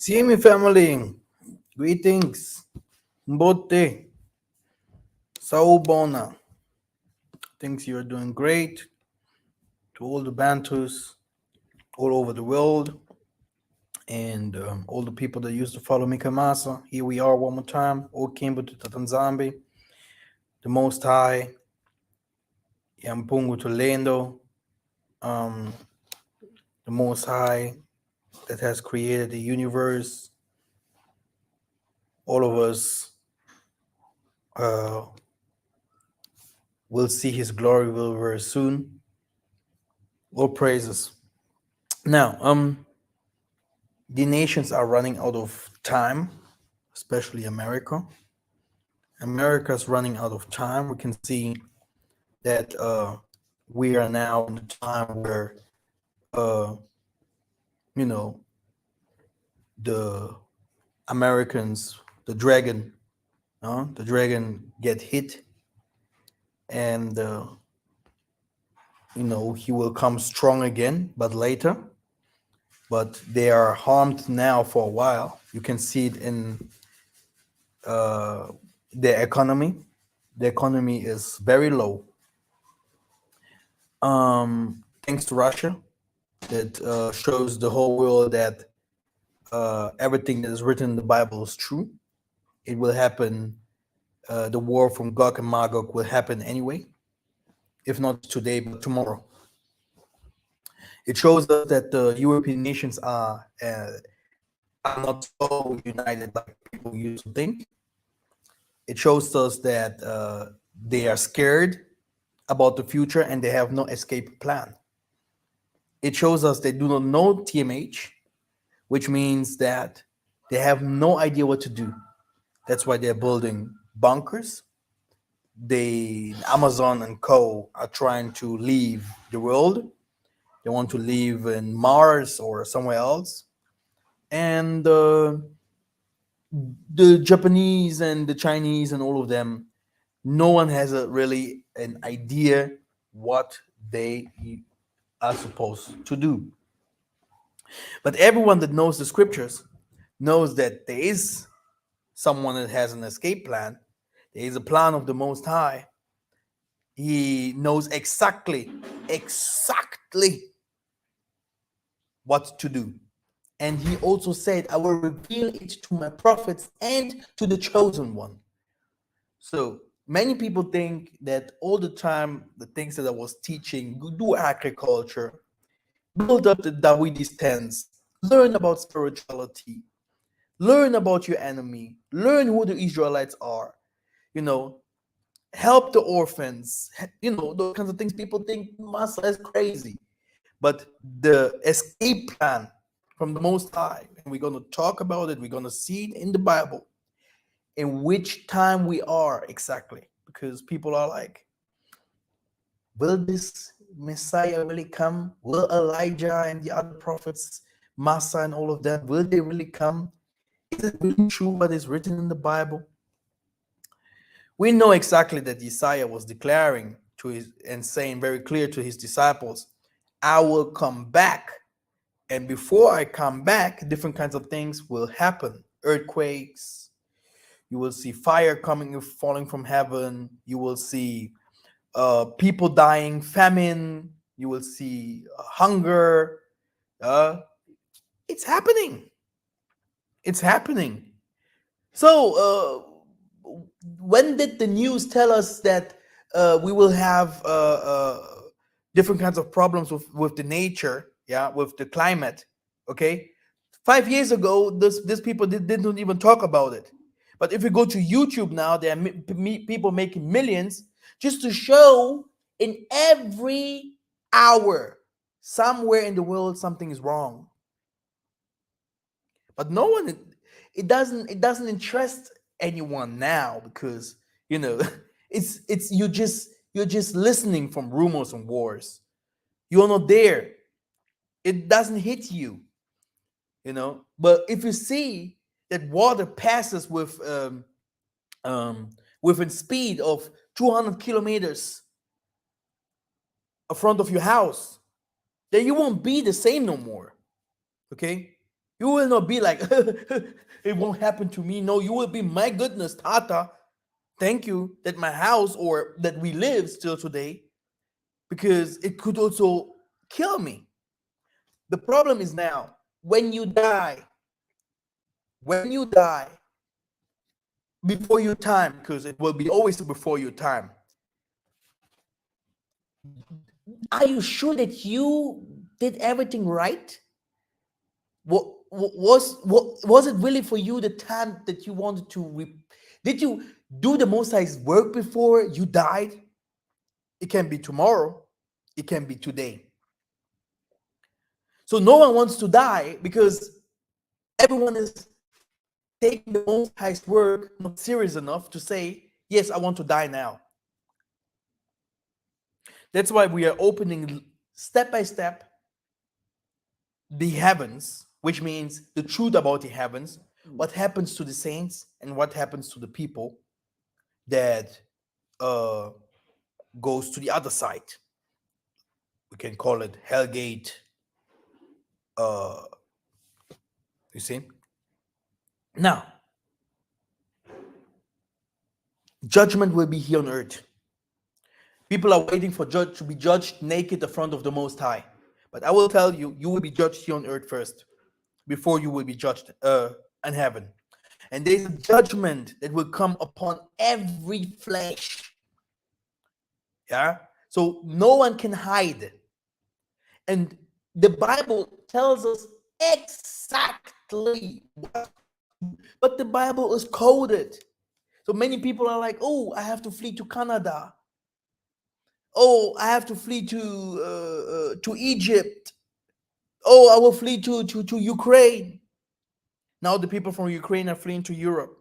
CME family, greetings. Mbote, Saubona. Thinks you're doing great. To all the Bantus all over the world and all the people that used to follow Massa. Here we are one more time. O Kimbo to Tatanzambi, the Most High, Yampungu to Lendo, the Most High that has created the universe. All of us will see his glory very soon. All praises. Now, the nations are running out of time, especially Amerika. America's running out of time. We can see that we are now in a time where, the Americans, the dragon get hit, and he will come strong again, but later. But they are harmed now for a while. You can see it in their economy. The economy is very low. Thanks to Russia, that shows the whole world that everything that is written in the Bible is true. It will happen. The war from Gog and Magog will happen anyway, if not today, but tomorrow. It shows us that the European nations are not so united like people used to think. It shows us that they are scared about the future and they have no escape plan. It shows us they do not know TMH, which means that they have no idea what to do. That's why they're building bunkers. Amazon and Co. are trying to leave the world. They want to live in Mars or somewhere else. And the Japanese and the Chinese and all of them, no one has really an idea what they are supposed to do. But everyone that knows the scriptures knows that there is someone that has an escape plan. There is a plan of the Most High. He knows exactly what to do. And he also said, I will reveal it to my prophets and to the chosen one. So many people think that all the time, the things that I was teaching, do agriculture, build up the Dawidi's tents, learn about spirituality, learn about your enemy, learn who the Israelites are, help the orphans, those kinds of things. People think Massa is crazy. But the escape plan from the Most High, and we're going to talk about it, we're going to see it in the Bible, in which time we are exactly. Because people are like, will this Messiah really come? Will Elijah and the other prophets, Massa and all of them, will they really come? Is it really true what is written in the Bible? We know exactly that Isaiah was declaring and saying very clear to his disciples, I will come back. And before I come back, different kinds of things will happen. Earthquakes. You will see fire falling from heaven. You will see people dying, famine. You will see hunger. It's happening. It's happening. So when did the news tell us that we will have different kinds of problems with the nature, with the climate? Okay, 5 years ago, these people didn't even talk about it. But if you go to YouTube now, there are people making millions just to show in every hour somewhere in the world something is wrong. But no one, it doesn't interest anyone now, because it's you're just listening from rumors and wars. You're not there. It doesn't hit you. But if you see that water passes with a speed of 200 kilometers in front of your house, then you won't be the same no more. Okay, You will not be like, it won't happen to me. No, you will be, my goodness, Tata, thank you that my house or that we live still today, because it could also kill me. The problem is now, when you die before your time, because it will be always before your time, are you sure that you did everything right? Was it really for you the time that you wanted to did you do the Most High's work before you died? It can be tomorrow, it can be today. So no one wants to die because everyone is taking the Most High's work not serious enough to say, yes, I want to die now. That's why we are opening step by step the heavens, which means the truth about the heavens, what happens to the saints and what happens to the people that goes to the other side. We can call it Hellgate. You see? Now, judgment will be here on earth. People are waiting for judge to be judged naked in front of the Most High. But I will tell you, you will be judged here on earth first, before you will be judged in heaven. And there's a judgment that will come upon every flesh. Yeah? So no one can hide. And the Bible tells us exactly what the Bible is coded. So many people are like, oh, I have to flee to Canada. Oh, I have to flee to Egypt. Oh, I will flee to Ukraine. Now the people from Ukraine are fleeing to Europe.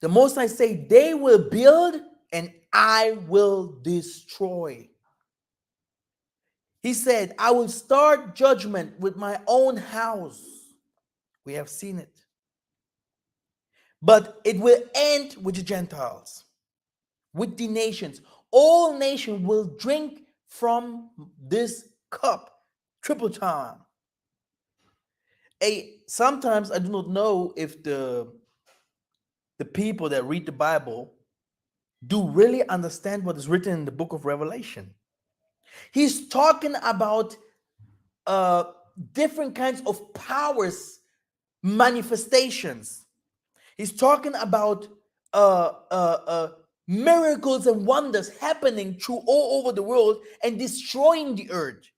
The Most High say, they will build and I will destroy. He said, I will start judgment with my own house. We have seen it. But it will end with the Gentiles, with the nations. All nations will drink from this cup, triple time. Sometimes I do not know if the people that read the Bible do really understand what is written in the book of Revelation. He's talking about different kinds of powers, manifestations. He's talking about miracles and wonders happening through all over the world and destroying the earth.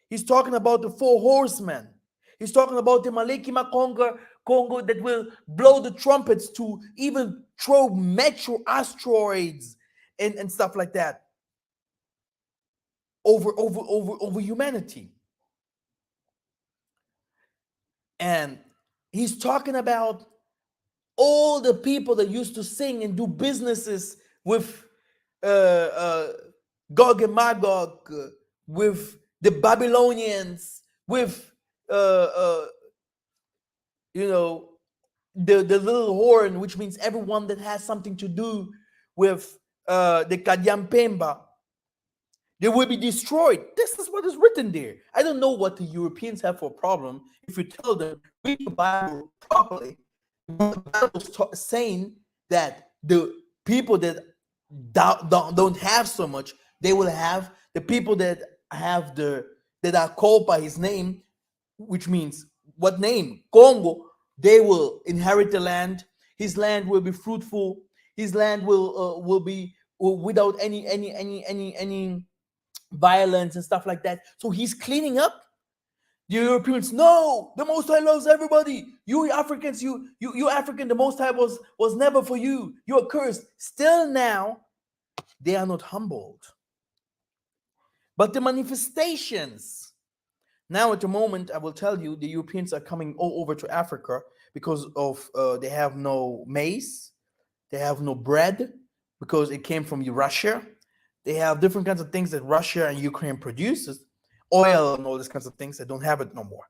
He's talking about the 4 horsemen. He's talking about the Malekima Congo that will blow the trumpets to even throw metro asteroids and stuff like that over humanity. And he's talking about all the people that used to sing and do businesses with Gog and Magog, with the Babylonians, with the little horn, which means everyone that has something to do with the Kadyampemba. They will be destroyed. This is what is written there. I don't know what the Europeans have for a problem if you tell them, read the Bible properly. The Bible is saying that the people that don't have so much, they will have the people that have that are called by his name, which means what name? Congo. They will inherit the land. His land will be fruitful. His land will be without any violence and stuff like that. So he's cleaning up. The Europeans, no, the Most High loves everybody. You Africans, you African, the Most High was never for you. You are cursed. Still now, they are not humbled. But the manifestations, now at the moment, I will tell you, the Europeans are coming all over to Africa because of they have no maize, they have no bread because it came from Russia. They have different kinds of things that Russia and Ukraine produces, oil and all these kinds of things. They don't have it no more.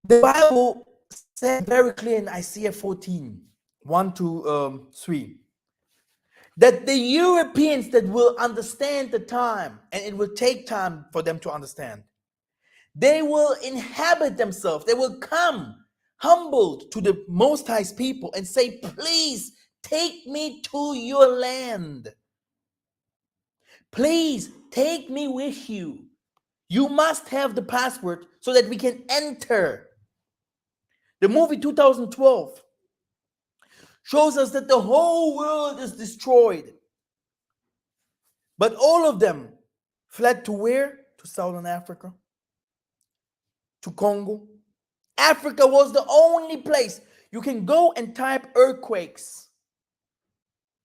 The Bible said very clear in Isaiah 14, 1-3, that the Europeans that will understand the time, and it will take time for them to understand, They will inhabit themselves. They will come humbled to the Most High's people and say, please take me to your land. Please take me with you. You must have the password so that we can enter. The movie 2012 shows us that the whole world is destroyed. But all of them fled to where? To Southern Africa, to Congo. Africa was the only place. You can go and type earthquakes.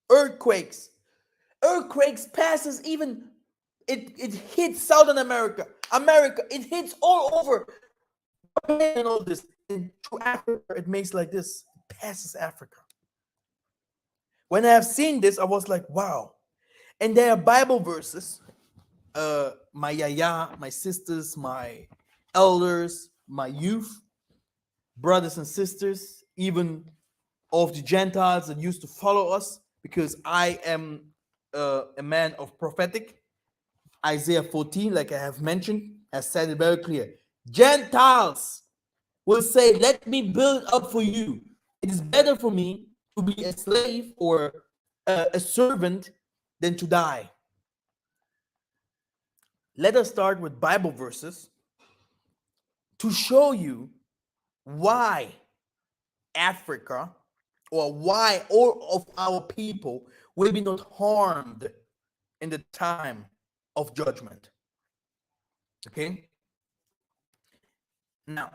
Earthquakes. Earthquakes passes even, it hits Southern America. It hits all over. And all this. And to Africa, it makes like this. It passes Africa. When I have seen this, I was like, wow. And there are Bible verses. My yaya, my sisters, my elders, my youth, brothers and sisters, even of the Gentiles that used to follow us, because I am a man of prophetic. Isaiah 14, like I have mentioned, has said it very clear. Gentiles will say, let me build up for you. It is better for me to be a slave or a servant than to die. Let us start with Bible verses to show you why Africa, or why all of our people will be not harmed in the time of judgment. Okay? Now,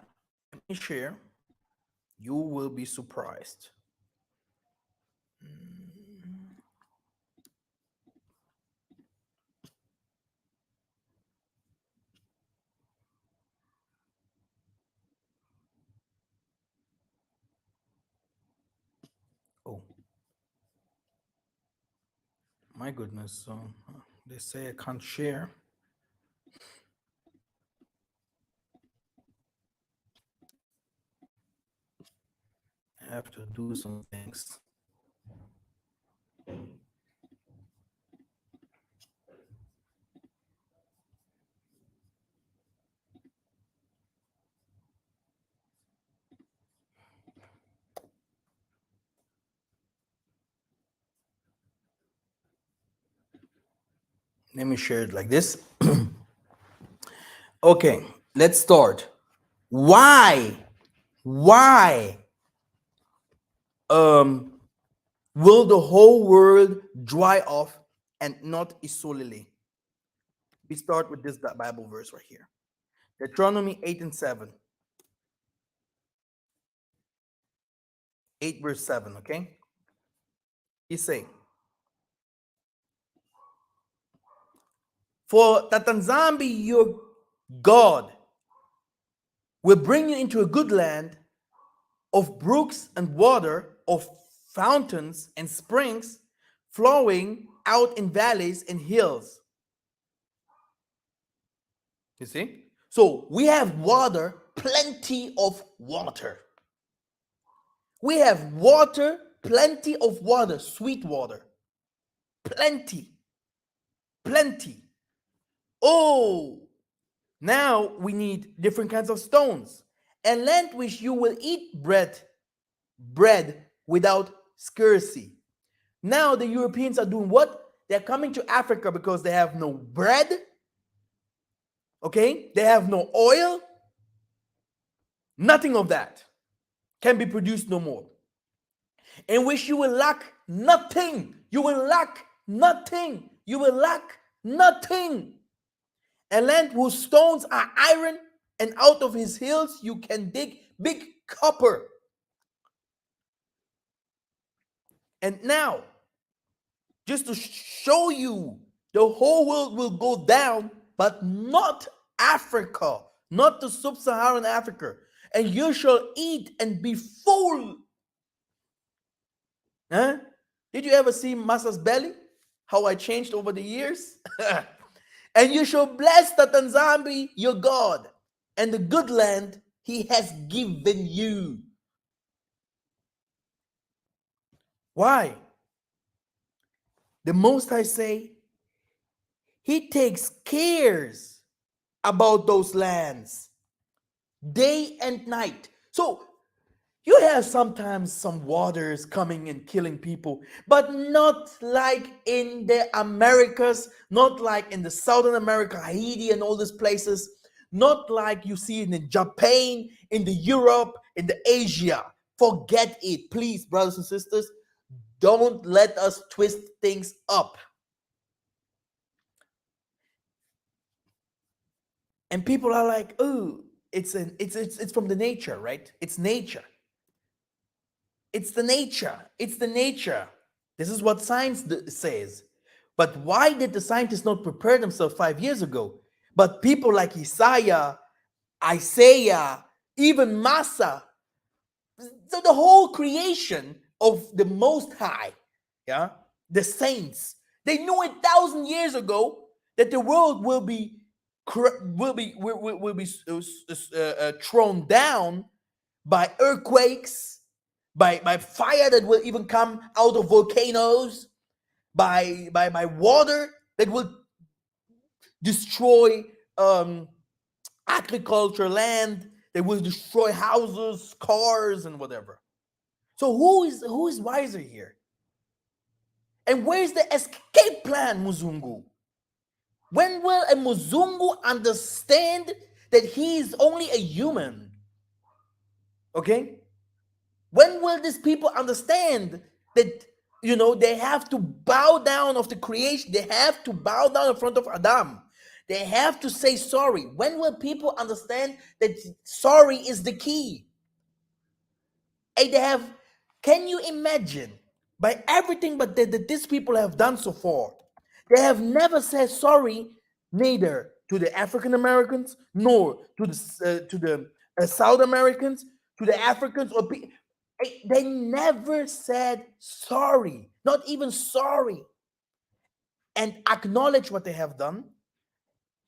let me share. You will be surprised. Oh, my goodness. They say I can't share. I have to do some things. Let me share it like this. Okay, let's start. Why will the whole world dry off and not Isolili? We start with this Bible verse right here. Deuteronomy 8 and 7. 8 verse 7, okay? He say, for Tatanzambi, your God, will bring you into a good land of brooks and water, of fountains and springs flowing out in valleys and hills. You see? So we have water, plenty of water. We have water, plenty of water, sweet water. Plenty. Oh, now we need different kinds of stones. And land which you will eat bread without scarcity. Now the Europeans are doing what? They're coming to Africa because they have no bread. Okay? They have no oil. Nothing of that can be produced no more. In which you will lack nothing. You will lack nothing. You will lack nothing. A land whose stones are iron, and out of his hills you can dig big copper. And now, just to show you, the whole world will go down, but not Africa, not the sub-Saharan Africa. And you shall eat and be full. Huh? Did you ever see Massa's belly? How I changed over the years? And you shall bless Tatanzambi, your God, and the good land he has given you. Why? The Most High say, he takes cares about those lands, day and night. So you have sometimes some waters coming and killing people, but not like in the Americas, not like in the Southern America, Haiti, and all these places, not like you see it in Japan, in the Europe, in the Asia. Forget it, please, brothers and sisters. Don't let us twist things up. And people are like, oh, it's from the nature, right? It's nature. It's the nature. It's the nature. This is what science says. But why did the scientists not prepare themselves 5 years ago? But people like Isaiah, even Massa, so the whole creation of the Most High, yeah, the saints, they knew 1,000 years ago that the world will be thrown down by earthquakes, by fire that will even come out of volcanoes, by water that will destroy agriculture land, that will destroy houses, cars, and whatever. So who is wiser here? And where's the escape plan, Muzungu? When will a Muzungu understand that he is only a human? Okay? When will these people understand that, they have to bow down of the creation? They have to bow down in front of Adam. They have to say sorry. When will people understand that sorry is the key? And can you imagine, by everything but that these people have done so far, they have never said sorry, neither to the African Americans, nor to the South Americans, to the Africans, or they never said sorry, not even sorry, and acknowledge what they have done.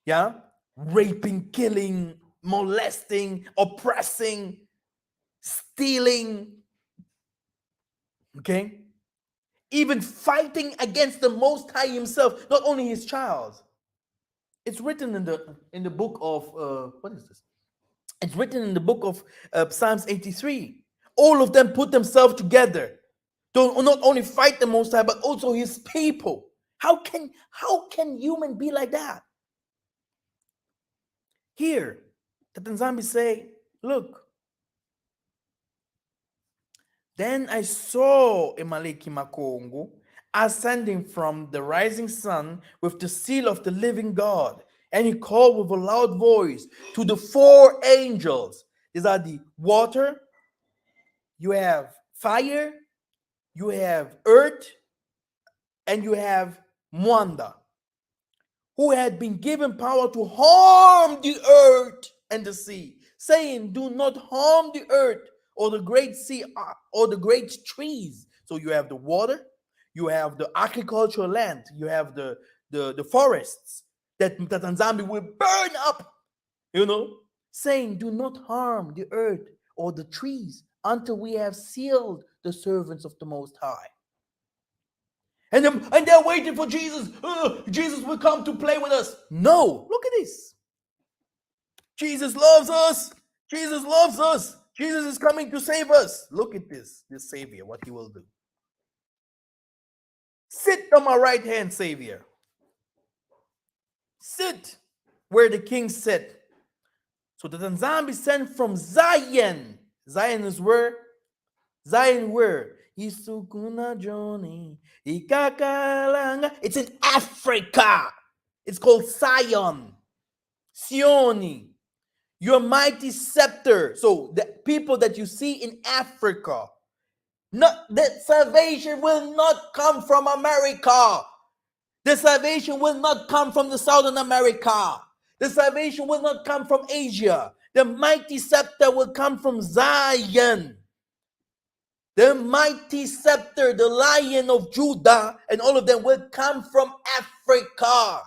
Yeah, raping, killing, molesting, oppressing, stealing. Okay, even fighting against the Most High himself, not only his child. It's written in the book of what is this? It's written in the book of Psalms 83. All of them put themselves together to not only fight the Most High, but also his people. How can human be like that? Here, the Tanzambi say, look. Then I saw Emaleki Makongo ascending from the rising sun with the seal of the living God. And he called with a loud voice to the 4 angels. These are the water, you have fire, you have earth, and you have Mwanda, who had been given power to harm the earth and the sea, saying, do not harm the earth or the great sea or the great trees. So you have the water, you have the agricultural land, you have the forests that Tanzania will burn up, saying, do not harm the earth or the trees until we have sealed the servants of the Most High. And they're waiting for Jesus. Jesus will come to play with us. No, look at this. Jesus loves us. Jesus loves us. Jesus is coming to save us. Look at this Savior, what he will do. Sit on my right hand, Savior. Sit where the king sat. So the Tanzambi sent from Zion. Zion is where? Zion where? Isukuna Johnny. Ikakalanga. It's in Africa. It's called Zion. Sioni. Your mighty scepter. So the people that you see in Africa, that salvation will not come from America. The salvation will not come from the Southern America. The salvation will not come from Asia. The mighty scepter will come from Zion. The mighty scepter, the Lion of Judah, and all of them will come from Africa.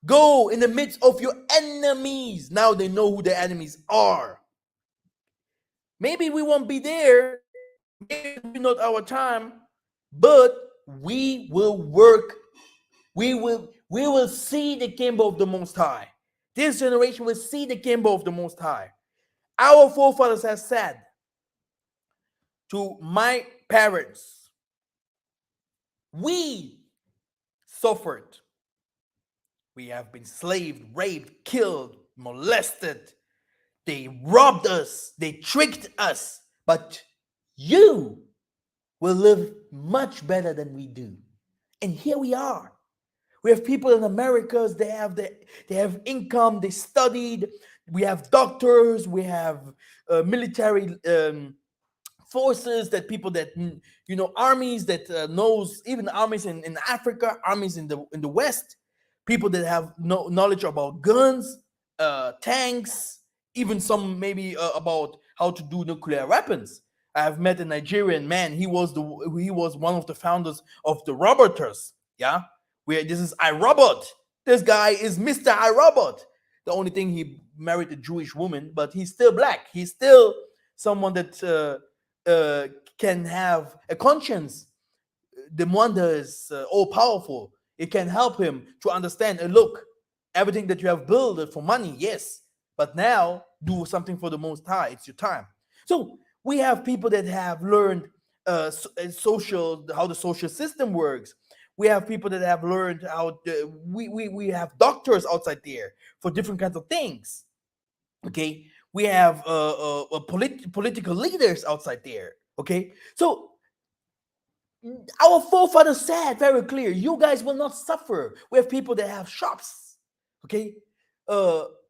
Go in the midst of your enemies. Now they know who the enemies are. Maybe we won't be there. Maybe not our time. But we will work. We will see the kingdom of the Most High. This generation will see the kingdom of the Most High. Our forefathers have said to my parents, we suffered. We have been slaved, raped, killed, molested. They robbed us. They tricked us. But you will live much better than we do. And here we are. We have people in America. They have income. They studied. We have doctors. We have military forces, that people that armies that knows, even armies in Africa, armies in the West, people that have knowledge about guns, tanks, even some maybe about how to do nuclear weapons. I have met a Nigerian man. He was one of the founders of the Roboters. Yeah, where this is iRobot. This guy is Mr. iRobot. The only thing, he married a Jewish woman, but he's still black. He's still someone that can have a conscience. The wonder is all powerful. It can help him to understand, look, everything that you have built for money, yes, but now do something for the Most High. It's your time. So we have people that have learned how the social system works. We have people that have learned how we have doctors outside there for different kinds of things. Okay, we have political leaders outside there. Okay, so our forefathers said very clear, you guys will not suffer. We have people that have shops, okay,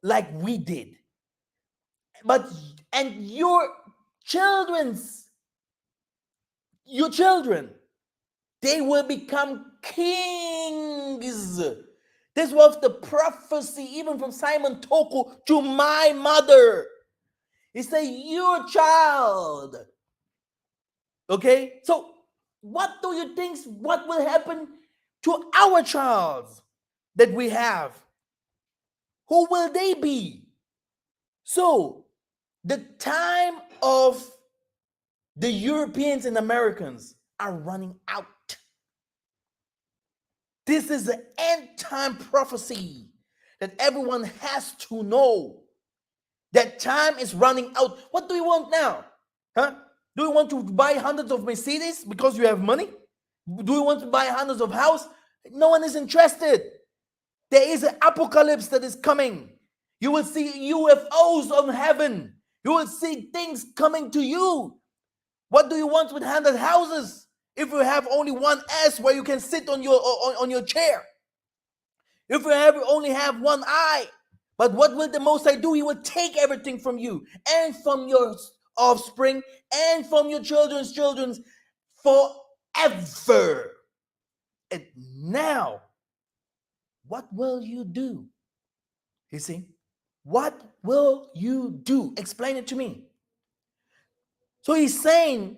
like we did. And your children, they will become kings. This was the prophecy even from Simon Toko to my mother. He said, your child. Okay, so what do you think, what will happen to our child that we have? Who will they be? So the time of the Europeans and Americans are running out. This is the end time prophecy that everyone has to know. That time is running out. What do you want now? Huh? Do you want to buy hundreds of Mercedes because you have money? Do you want to buy hundreds of houses? No one is interested. There is an apocalypse that is coming. You will see UFOs on heaven. You will see things coming to you. What do you want with 100 houses if you have only one S where you can sit on your chair? If you only have one eye? But what will the Most High do? He will take everything from you and from your offspring and from your children's children forever. And now, what will you do? You see, what will you do? Explain it to me. So he's saying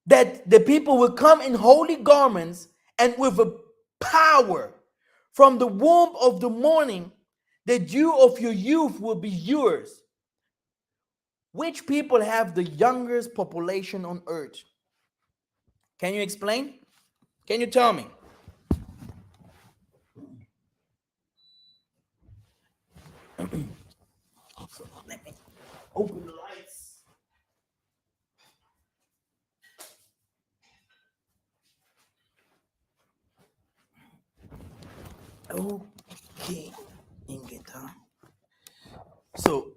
that the people will come in holy garments and with a power from the womb of the morning. The dew of your youth will be yours. Which people have the youngest population on earth? Can you explain? Can you tell me? So let me open the lights. Okay. So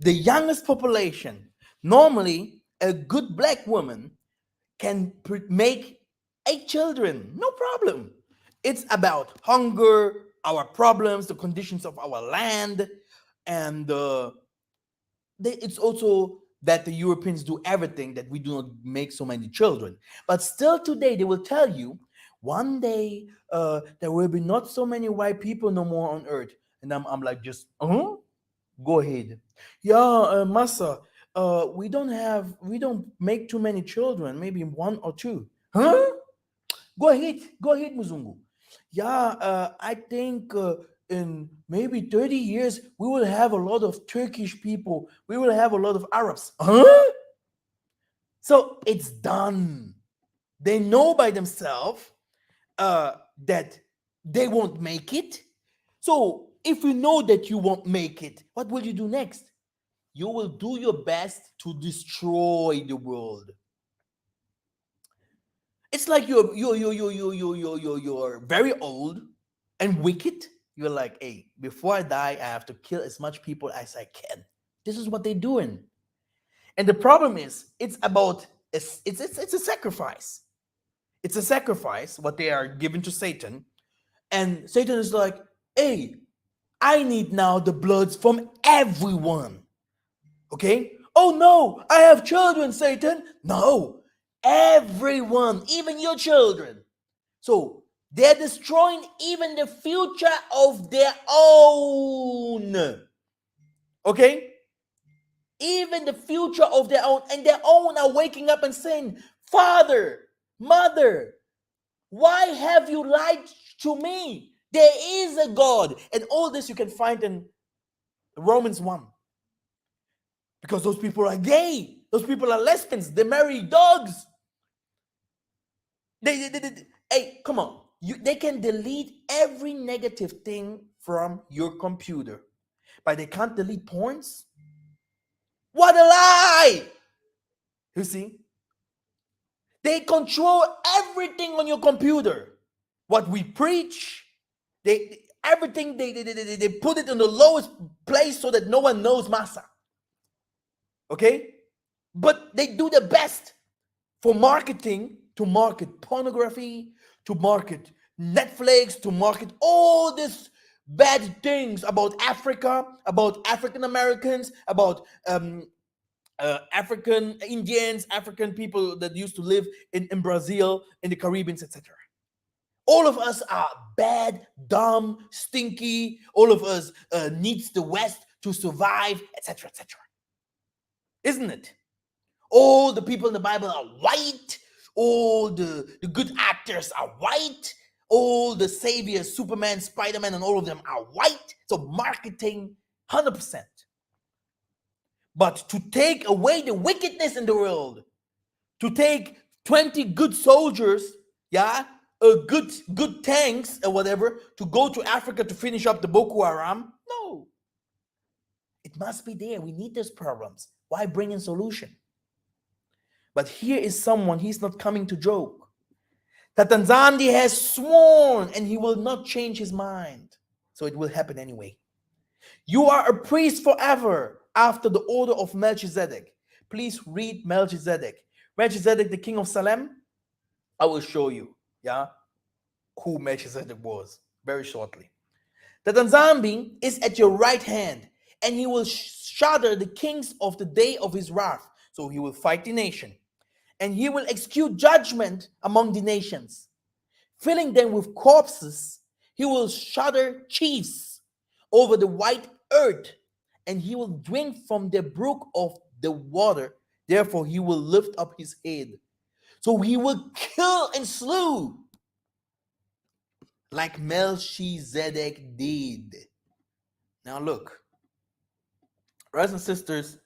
the youngest population, normally a good black woman can make 8 children, no problem. It's about hunger, our problems, the conditions of our land, and it's also that the Europeans do everything that we do not make so many children. But still today, they will tell you, one day there will be not so many white people no more on earth. And I'm like, just, go ahead. Yeah, Massa, we don't make too many children, maybe 1 or 2. Huh? Go ahead, Muzungu. Yeah, I think in maybe 30 years, we will have a lot of Turkish people. We will have a lot of Arabs. Huh? So it's done. They know by themselves that they won't make it. So if you know that you won't make it, what will you do next? You will do your best to destroy the world. It's like you're very old and wicked. You're like, hey, before I die, I have to kill as much people as I can. This is what they're doing. And the problem is, it's a sacrifice. It's a sacrifice what they are giving to Satan, and Satan is like, hey, I need now the bloods from everyone. Okay? Oh no, I have children, Satan. No, everyone, even your children. So they're destroying even the future of their own. Okay? Even the future of their own, and their own are waking up and saying, Father, Mother, why have you lied to me? There is a God. And all this you can find in Romans 1. Because those people are gay. Those people are lesbians. They marry dogs. Hey, come on. They can delete every negative thing from your computer. But they can't delete porns? What a lie! You see? They control everything on your computer. What we preach, everything they put it in the lowest place so that no one knows Massa. Okay? But they do the best for marketing, to market pornography, to market Netflix, to market all these bad things about Africa, about African Americans, about African Indians, African people that used to live in Brazil, in the Caribbean, etc. All of us are bad, dumb, stinky. All of us needs the West to survive, etc., etc. Isn't it? All the people in the Bible are white. All the good actors are white. All the saviors, Superman, Spider-Man, and all of them are white. So marketing, 100%. But to take away the wickedness in the world, to take 20 good soldiers, yeah, good tanks or whatever, to go to Africa to finish up the Boko Haram, no. It must be there. We need those problems. Why bring in solution? But here is someone, he's not coming to joke. Tatanzandi has sworn and he will not change his mind. So it will happen anyway. You are a priest forever after the order of Melchizedek. Please read Melchizedek. Melchizedek, the king of Salem. I will show you, yeah, who Melchizedek was very shortly. Tatanzambi is at your right hand, and he will shatter the kings of the day of his wrath. So he will fight the nation, and he will execute judgment among the nations, filling them with corpses. He will shatter chiefs over the white earth, and he will drink from the brook of the water. Therefore, he will lift up his head. So he will kill and slew like Melchizedek did. Now look, brothers and sisters,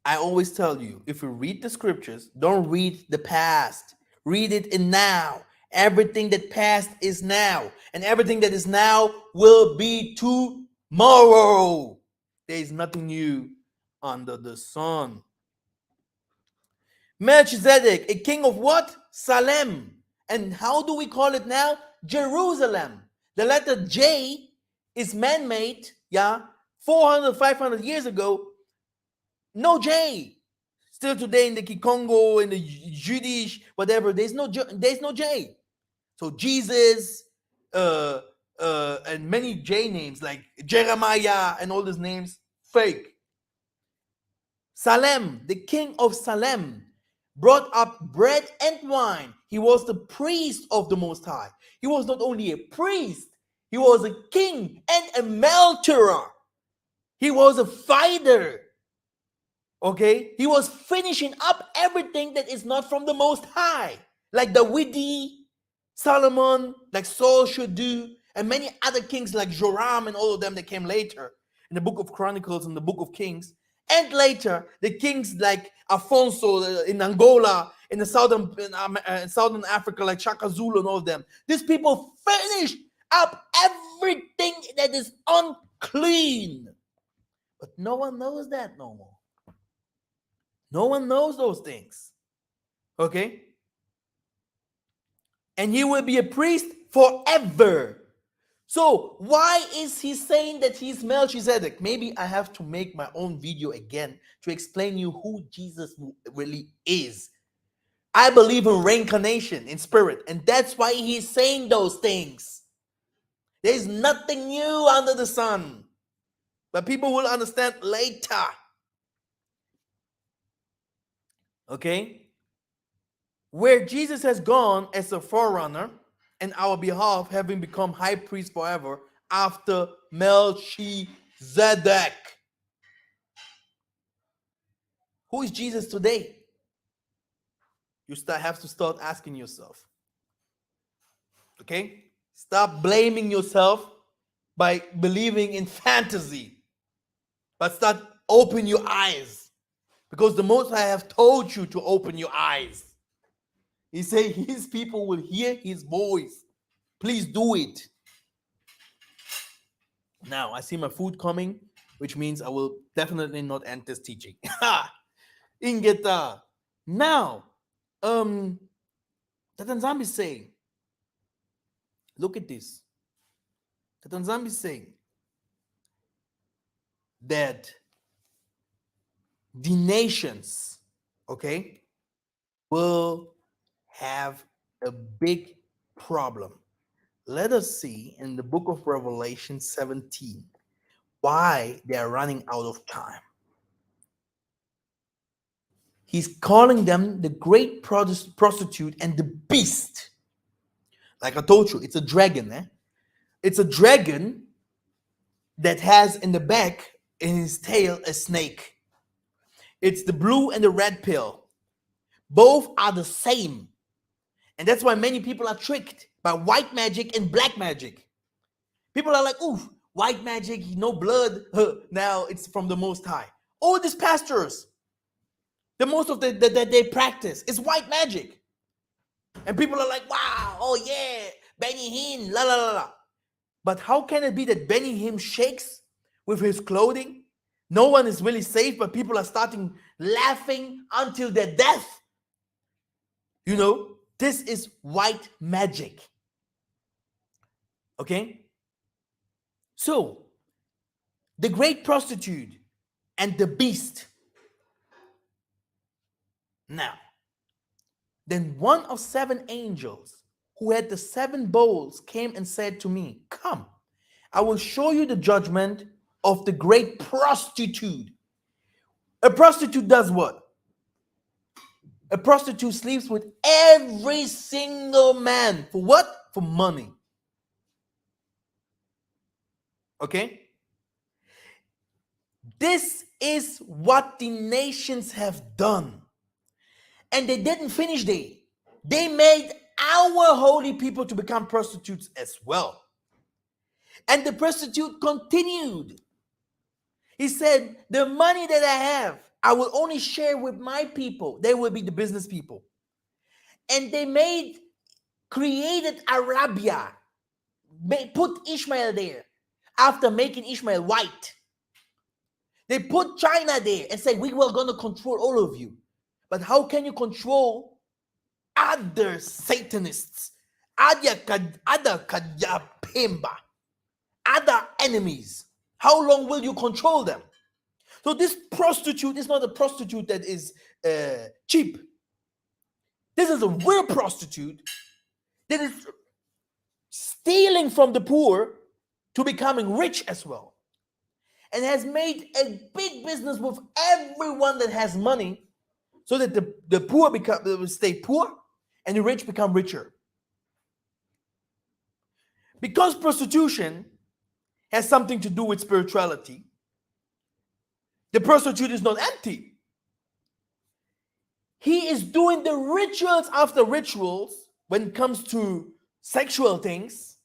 I always tell you, if you read the scriptures, don't read the past. Read it in now. Everything that passed is now, and everything that is now will be tomorrow. There is nothing new under the sun. Melchizedek, a king of what? Salem. And how do we call it now? Jerusalem. The letter J is man-made, yeah, 400, 500 years ago. No J. Still today in the Kikongo, in the Jiddisch, whatever, there's no J. So Jesus, and many J names like Jeremiah and all these names, fake. Salem, the king of Salem, brought up bread and wine. He was the priest of the Most High. He was not only a priest, he was a king and a melterer. He was a fighter. Okay? He was finishing up everything that is not from the Most High. Like Dawidi, Solomon, like Saul should do, and many other kings like Joram and all of them that came later in the book of Chronicles and the book of Kings. And later, the kings like Afonso in Angola, in the southern Africa, like Shaka Zulu and all of them. These people finished up everything that that is unclean. But no one knows that no more. No one knows those things. Okay? And he will be a priest forever. So why is he saying that he's Melchizedek? Maybe I have to make my own video again to explain you who Jesus really is. I believe in reincarnation in spirit, and that's why he's saying those things. There's nothing new under the sun. But people will understand later. Okay? Where Jesus has gone as a forerunner in our behalf, having become high priest forever after Melchizedek. Who is Jesus today? You have to start asking yourself. Okay? Stop blaming yourself by believing in fantasy. But start open your eyes. Because the Most High have told you to open your eyes. He said his people will hear his voice. Please do it. Now, I see my food coming, which means I will definitely not end this teaching. Ingeta. Now, the Tanzania is saying, look at this. The Tanzania is saying that the nations, okay, will have a big problem. Let us see in the book of Revelation 17 why they are running out of time. He's calling them the great prostitute and the beast. Like I told you, it's a dragon. It's a dragon that has in the back, in his tail, a snake. It's the blue and the red pill. Both are the same. And that's why many people are tricked by white magic and black magic. People are like, ooh, white magic, no blood. Now it's from the Most High. All these pastors, the most of that they practice is white magic. And people are like, wow, oh yeah, Benny Hinn, la la la la. But how can it be that Benny Hinn shakes with his clothing? No one is really safe, but people are starting laughing until their death. You know, this is white magic. Okay? So, the great prostitute and the beast. Now, then one of 7 angels who had the 7 bowls came and said to me, come, I will show you the judgment of the great prostitute. A prostitute does what? A prostitute sleeps with every single man. For what? For money. Okay? This is what the nations have done. And they didn't finish there. They made our holy people to become prostitutes as well. And the prostitute continued. He said, the money that I have, I will only share with my people. They will be the business people. And they created Arabia, put Ishmael there after making Ishmael white. They put China there and say, we were going to control all of you. But how can you control other Satanists, other Kajapemba, other enemies? How long will you control them? So this prostitute is not a prostitute that is cheap. This is a real prostitute that is stealing from the poor to becoming rich as well. And has made a big business with everyone that has money so that the poor stay poor and the rich become richer. Because prostitution has something to do with spirituality, the prostitute is not empty. He is doing the rituals after rituals when it comes to sexual things,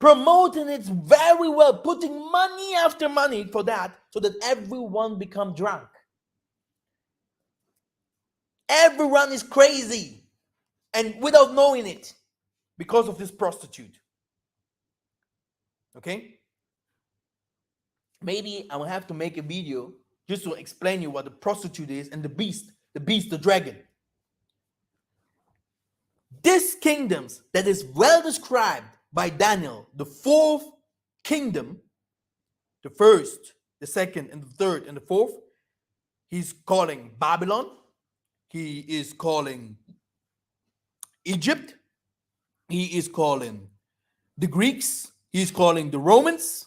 promoting it very well, putting money after money for that so that everyone become drunk. Everyone is crazy and without knowing it because of this prostitute. Okay? Maybe I will have to make a video just to explain you what the prostitute is and the beast, the dragon. This kingdoms that is well described by Daniel, the fourth kingdom, the first, the second, and the third, and the fourth, he's calling Babylon. He is calling Egypt. He is calling the Greeks. He's calling the Romans.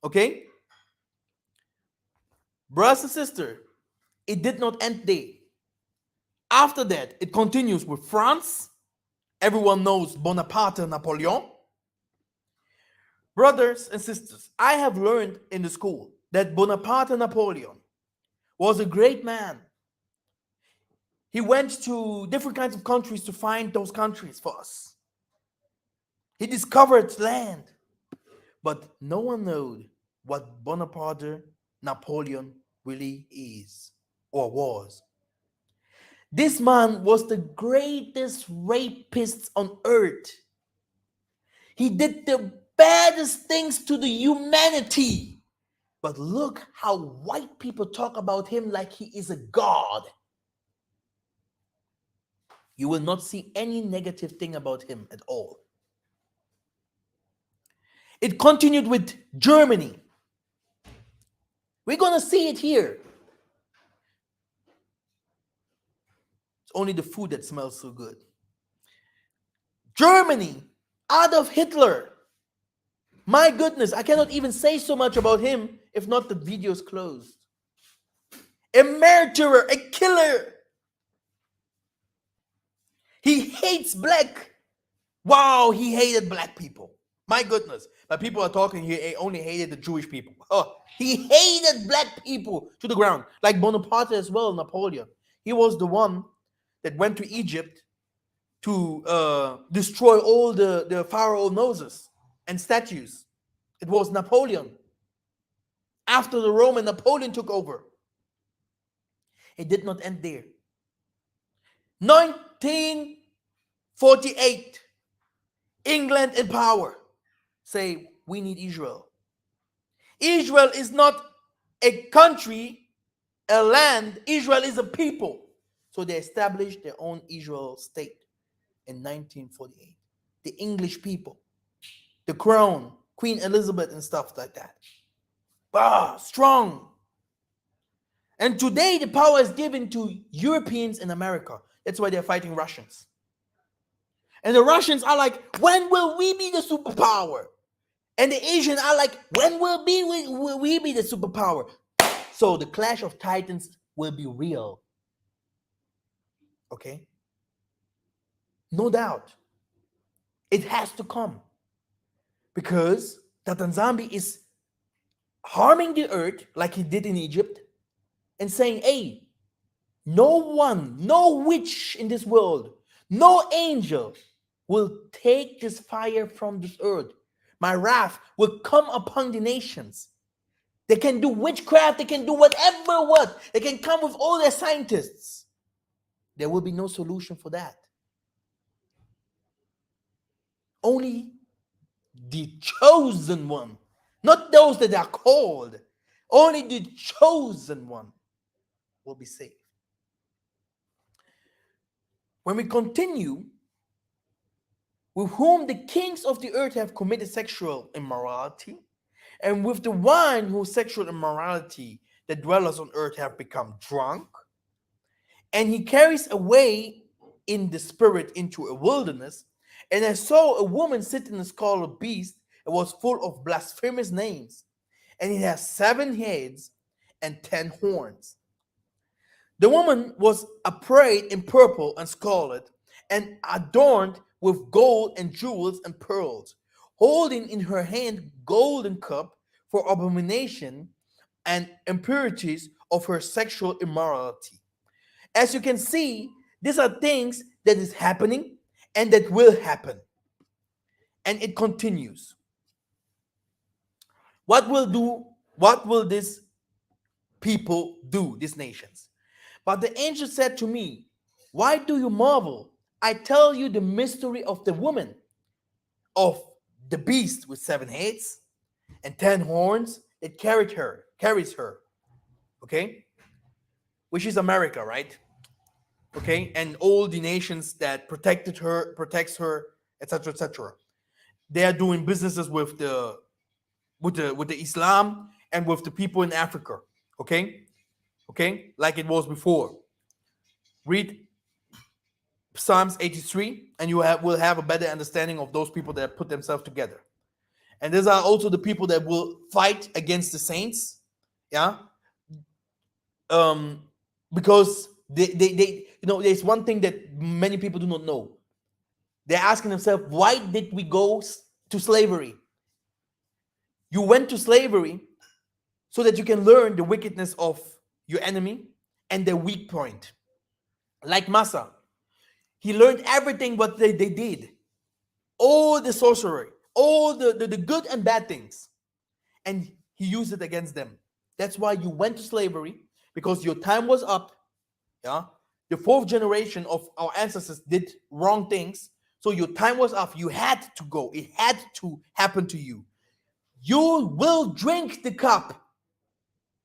Okay? Brothers and sisters, it did not end there. After that, it continues with France. Everyone knows Bonaparte and Napoleon. Brothers and sisters, I have learned in the school that Bonaparte and Napoleon was a great man. He went to different kinds of countries to find those countries for us. He discovered land. But no one knows what Bonaparte, Napoleon really is or was. This man was the greatest rapist on earth. He did the baddest things to the humanity. But look how white people talk about him like he is a god. You will not see any negative thing about him at all. It continued with Germany. We're going to see it here. It's only the food that smells so good. Germany, Adolf Hitler. My goodness, I cannot even say so much about him if not the video's closed. A murderer, a killer. He hates black. Wow, he hated black people. My goodness. But people are talking here, he only hated the Jewish people. Oh, he hated black people to the ground. Like Bonaparte as well, Napoleon. He was the one that went to Egypt to destroy all the pharaoh noses and statues. It was Napoleon. After the Roman, Napoleon took over. It did not end there. 1948, England in power. Say, we need Israel. Israel is not a country, a land. Israel is a people. So they established their own Israel state in 1948. The English people, the crown, Queen Elizabeth and stuff like that. Strong. And today the power is given to Europeans in Amerika. That's why they're fighting Russians. And the Russians are like, when will we be the superpower? And the Asians are like, when will we be the superpower? So the clash of titans will be real. Okay? No doubt. It has to come. Because Tatanzambi is harming the earth like he did in Egypt and saying, hey, no one, no witch in this world, no angel will take this fire from this earth. My wrath will come upon the nations. They can do witchcraft, they can do whatever what. They can come with all their scientists. There will be no solution for that. Only the chosen one, not those that are called, only the chosen one will be saved. When we continue, with whom the kings of the earth have committed sexual immorality, and with the wine whose sexual immorality the dwellers on earth have become drunk, and he carries away in the spirit into a wilderness, and I saw a woman sit in a scarlet beast. It was full of blasphemous names, and it has 7 heads and 10 horns. The woman was arrayed in purple and scarlet, and adorned with gold and jewels and pearls, holding in her hand golden cup for abomination and impurities of her sexual immorality. As you can see, these are things that is happening and that will happen. And it continues. What will these people do, these nations? But the angel said to me, why do you marvel? I tell you the mystery of the woman, of the beast with 7 heads and 10 horns, that carries her, okay, which is America, right? Okay, and all the nations that protects her, etc., etc. They are doing businesses with the Islam and with the people in Africa. Okay, okay, like it was before. Read Psalms 83, and you will have a better understanding of those people that put themselves together. And these are also the people that will fight against the saints, yeah. Because they there's one thing that many people do not know. They're asking themselves, why did we go to slavery? You went to slavery so that you can learn the wickedness of your enemy and their weak point. Like Massa, he learned everything what they did, all the sorcery, all the good and bad things, and he used it against them. That's why you went to slavery, because your time was up. Yeah, the fourth generation of our ancestors did wrong things, so your time was up. You had to go. It had to happen to you. You will drink the cup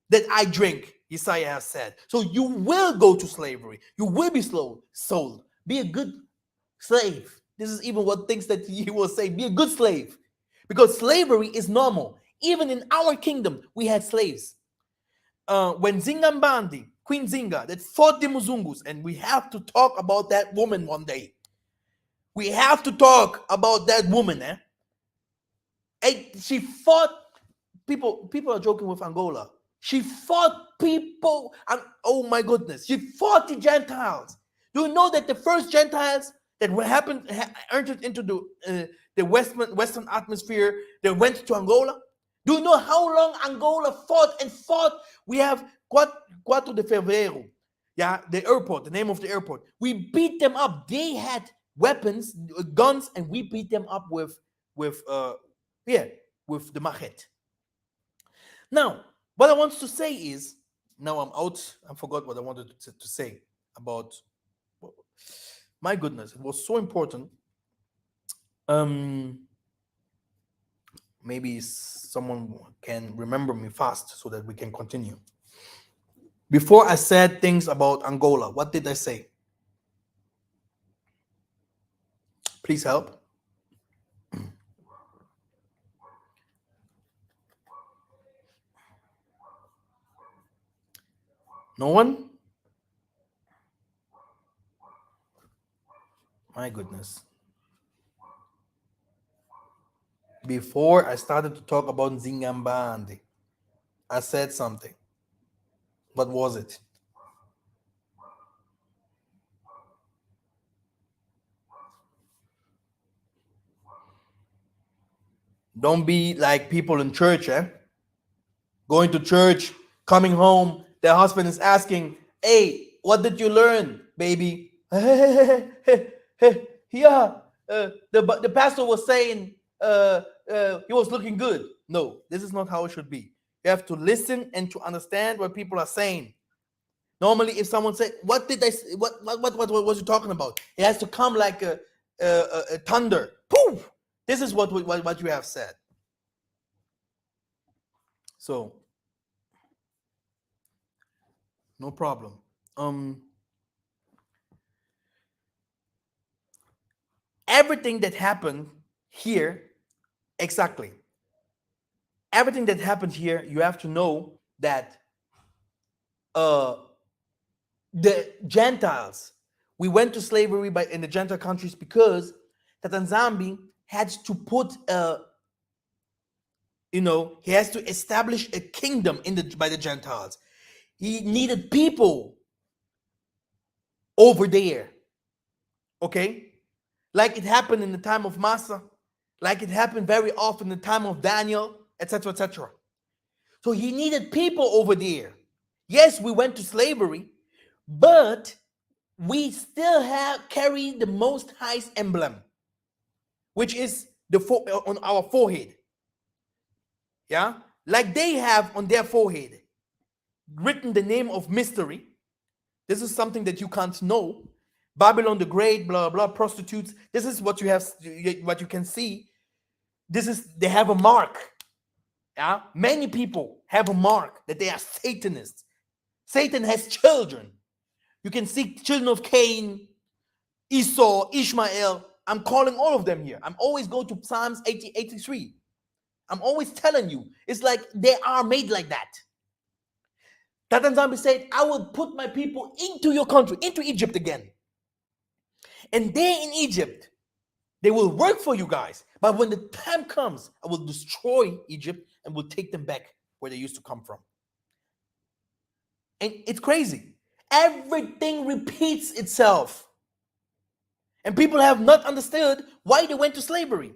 that I drink, Isaiah has said. So you will go to slavery. You will be sold. Be a good slave. This is even what things that he will say. Be a good slave. Because slavery is normal. Even in our kingdom, we had slaves. When Zingambandi, Queen Zinga, that fought the Muzungus, and we have to talk about that woman one day. We have to talk about that woman, eh? And she fought people. People are joking with Angola. She fought people, and oh my goodness, she fought the Gentiles. Do you know that the first Gentiles that entered into the Western atmosphere, they went to Angola? Do you know how long Angola fought and fought? We have 4 de Fevereiro, yeah, the airport, the name of the airport. We beat them up. They had weapons, guns, and we beat them up with the machete. Now, what I want to say is, now I'm out. I forgot what I wanted to say about. My goodness, it was so important. Maybe someone can remember me fast so that we can continue. Before I said things about Angola, what did I say? Please help. No one? My goodness. Before I started to talk about Zingambandi, I said something. What was it? Don't be like people in church, eh? Going to church, coming home, their husband is asking, hey, what did you learn, baby? Yeah, the pastor was saying he was looking good. No, this is not how it should be. You have to listen and to understand what people are saying. Normally, if someone say, "What did I? What was you talking about?" It has to come like a thunder. Poof! This is what you have said. So, no problem. Everything that happened here, exactly. Everything that happened here, you have to know that the Gentiles, we went to slavery in the Gentile countries because Tatanzambi had to put he has to establish a kingdom by the Gentiles. He needed people over there. Okay? Like it happened in the time of Massa, like it happened very often in the time of Daniel, etc., etc. So he needed people over there. Yes, we went to slavery, but we still carry the Most High's emblem, which is on our forehead. Yeah, like they have on their forehead written the name of mystery. This is something that you can't know. Babylon the Great, blah blah, prostitutes. This is what you have, what you can see. They have a mark. Yeah, many people have a mark that they are Satanists. Satan has children. You can see children of Cain, Esau, Ishmael. I'm calling all of them here. I'm always going to Psalms 80, 83. I'm always telling you, it's like they are made like that. Tatan Zambi said, I will put my people into your country, into Egypt again. And there in Egypt, they will work for you guys. But when the time comes, I will destroy Egypt and will take them back where they used to come from. And it's crazy. Everything repeats itself. And people have not understood why they went to slavery.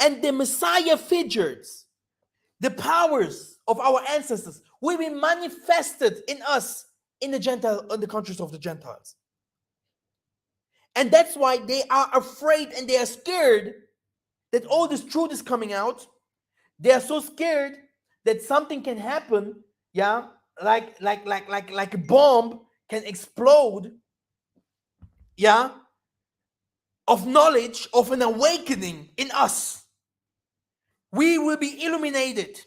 And the Messiah figures, the powers of our ancestors, will be manifested in us in the countries of the Gentiles. And that's why they are afraid and they are scared that all this truth is coming out. They are so scared that something can happen, yeah, like a bomb can explode, yeah, of knowledge, of an awakening in us. We will be illuminated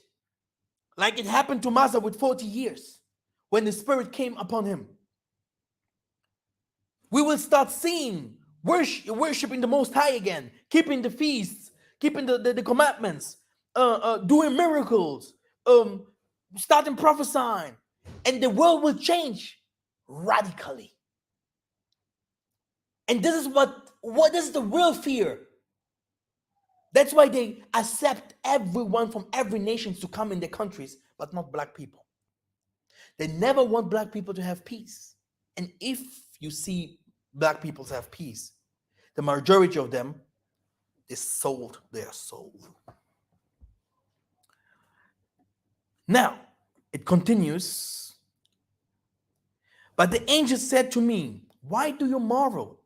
like it happened to Massa with 40 years when the Spirit came upon him. We will start seeing, worshiping the Most High again, keeping the feasts, keeping the commandments, doing miracles, starting prophesying, and the world will change radically. And this is what is the real fear. That's why they accept everyone from every nation to come in their countries, but not black people. They never want black people to have peace. And if you see black people have peace, the majority of them is sold their soul. Now, it continues. But the angel said to me, why do you marvel?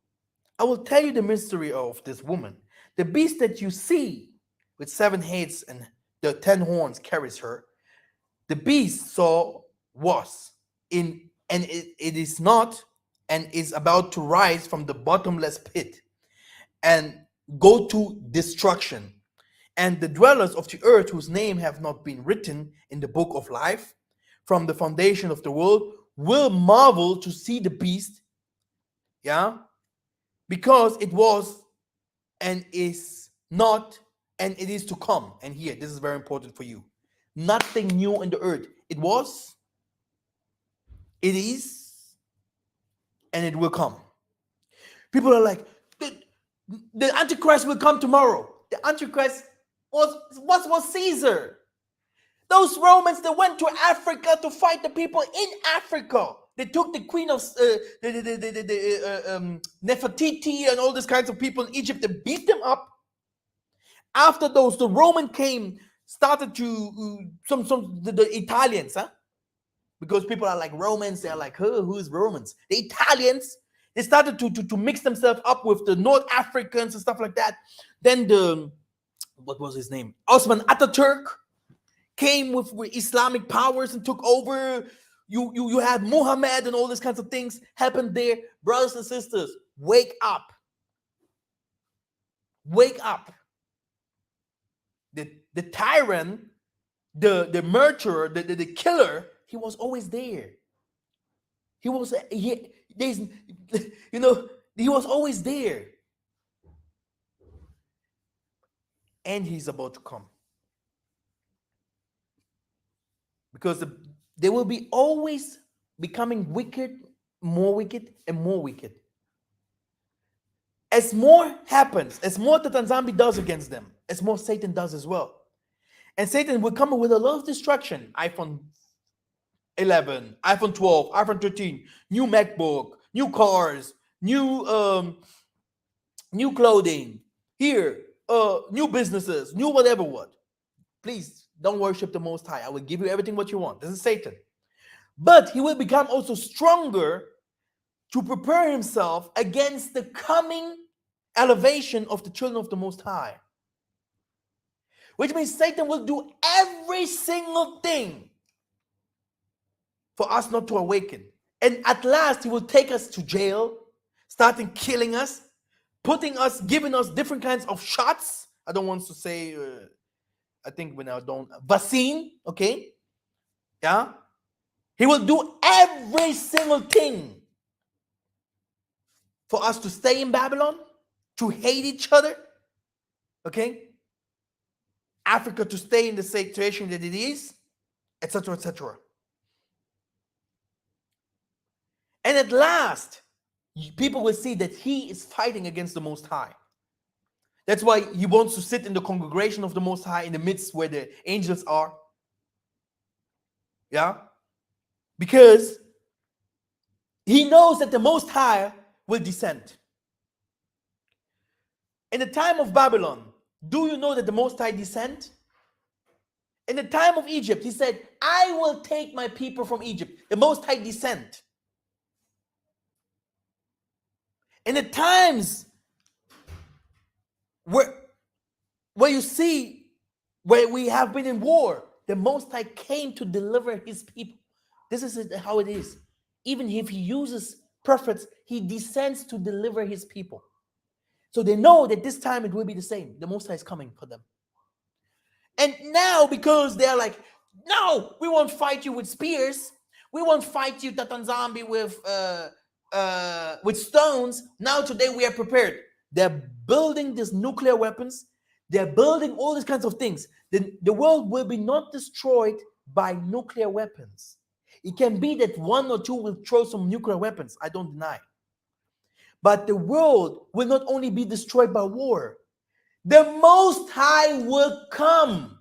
I will tell you the mystery of this woman. The beast that you see with 7 heads and the 10 horns carries her. The beast was in, and it is not, and is about to rise from the bottomless pit and go to destruction. And the dwellers of the earth, whose name have not been written in the book of life from the foundation of the world, will marvel to see the beast, yeah, because it was and is not and it is to come. And here, this is very important for you. Nothing new in the earth. It was, it is, and it will come. People are like, the Antichrist will come tomorrow. The Antichrist was Caesar. Those Romans that went to Africa to fight the people in Africa. They took the queen of Nefertiti and all these kinds of people in Egypt. They beat them up. After those, the Roman came, started to the Italians, huh? Because people are like Romans. They're like, who's Romans? The Italians. They started to mix themselves up with the North Africans and stuff like that. Then what was his name? Osman Ataturk came with Islamic powers and took over. You had Muhammad and all these kinds of things happened there. Brothers and sisters, wake up. Wake up. The tyrant, the murderer, the killer, he was always there. He was he was always there. And he's about to come. Because they will be always becoming wicked, and more wicked. As more happens, as more that Tanzambi does against them, as more Satan does as well. And Satan will come with a lot of destruction. iPhone 11, iPhone 12, iPhone 13, new MacBook, new cars, new clothing, here, new businesses, new whatever what. Please don't worship the Most High. I will give you everything what you want. This is Satan. But he will become also stronger to prepare himself against the coming elevation of the children of the Most High. Which means Satan will do every single thing for us not to awaken. And at last, he will take us to jail, starting killing us, giving us different kinds of shots. I don't want to say I think we now don't vaccine, okay? Yeah. He will do every single thing for us to stay in Babylon, to hate each other, okay? Africa to stay in the situation that it is, etc., etc. And at last, people will see that he is fighting against the Most High. That's why he wants to sit in the congregation of the Most High, in the midst where the angels are. Yeah? Because he knows that the Most High will descend. In the time of Babylon, do you know that the Most High descend? In the time of Egypt, he said, I will take my people from Egypt. The Most High descend. In the times where you see, where we have been in war, the Most High came to deliver his people. This is how it is. Even if he uses prophets, he descends to deliver his people. So they know that this time it will be the same. The Most High is coming for them. And now, because they're like, no, we won't fight you with spears. We won't fight you, Tatan Zombie, with stones. Now, today, we are prepared. They're building these nuclear weapons. They're building all these kinds of things. The world will be not destroyed by nuclear weapons. It can be that one or two will throw some nuclear weapons. I don't deny. But the world will not only be destroyed by war. The Most High will come.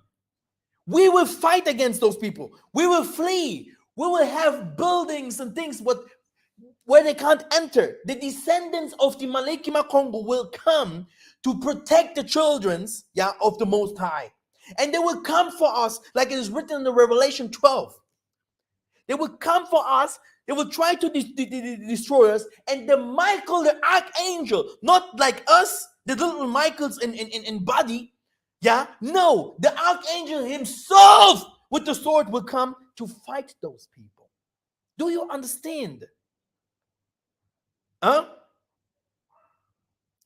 We will fight against those people. We will flee. We will have buildings and things where they can't enter. The descendants of the Malekima Congo will come to protect the children of the Most High. And they will come for us, like it is written in the Revelation 12. They will come for us. They will try to destroy us. And the Michael, the archangel, not like us, the little Michaels in body. Yeah, no, the archangel himself with the sword will come to fight those people. Do you understand? Huh?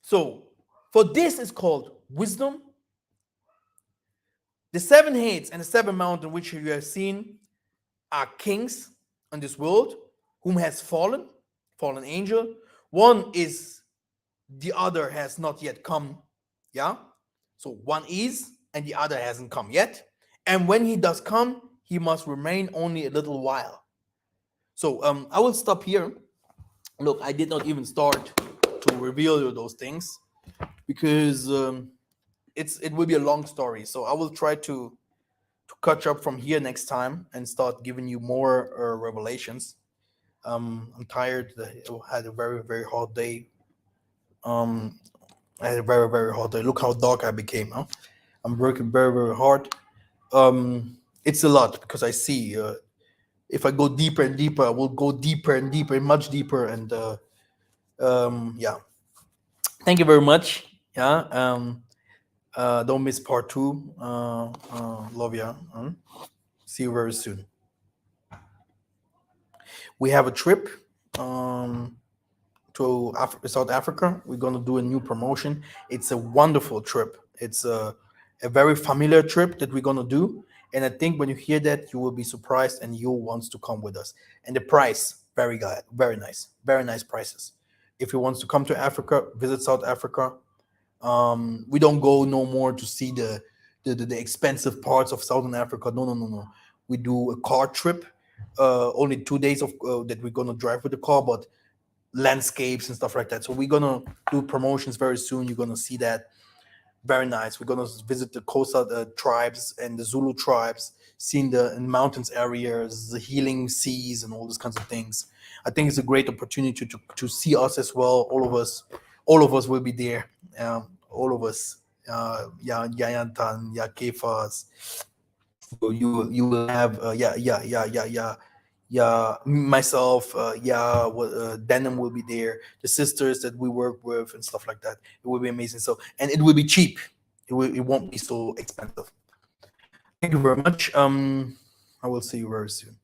So, for this is called wisdom. The 7 heads and the 7 mountains which you have seen are kings on this world, whom has fallen angel. One is, the other has not yet come. Yeah. So one is, and the other hasn't come yet. And when he does come, he must remain only a little while. So I will stop here. Look, I did not even start to reveal you those things because it will be a long story. So I will try to catch up from here next time and start giving you more revelations. I'm tired. I had a very, very hot day. I had a very, very hot day. Look how dark I became. Huh? I'm working very, very hard. It's a lot because I see if I go deeper and deeper, I will go deeper and deeper, much deeper. And yeah, thank you very much. Yeah, don't miss part 2. Love ya. See you very soon. We have a trip to South Africa. We're going to do a new promotion. It's a wonderful trip. It's a very familiar trip that we're going to do. And I think when you hear that, you will be surprised and you want to come with us. And the price, very good, very nice prices. If you want to come to Africa, visit South Africa. We don't go no more to see the expensive parts of Southern Africa. No. We do a car trip. Only 2 days of that we're going to drive with the car, but landscapes and stuff like that. So we're gonna do promotions very soon. You're gonna see that. Very nice. We're gonna visit the Xhosa tribes and the Zulu tribes, seeing the mountains areas, the healing seas, and all these kinds of things. I think it's a great opportunity to see us as well. All of us will be there. All of us. Yayantan, Kefas. You will have myself, Denim will be there, the sisters that we work with and stuff like that. It will be amazing. So, and it will be cheap. It won't be so expensive. Thank you very much. I will see you very soon.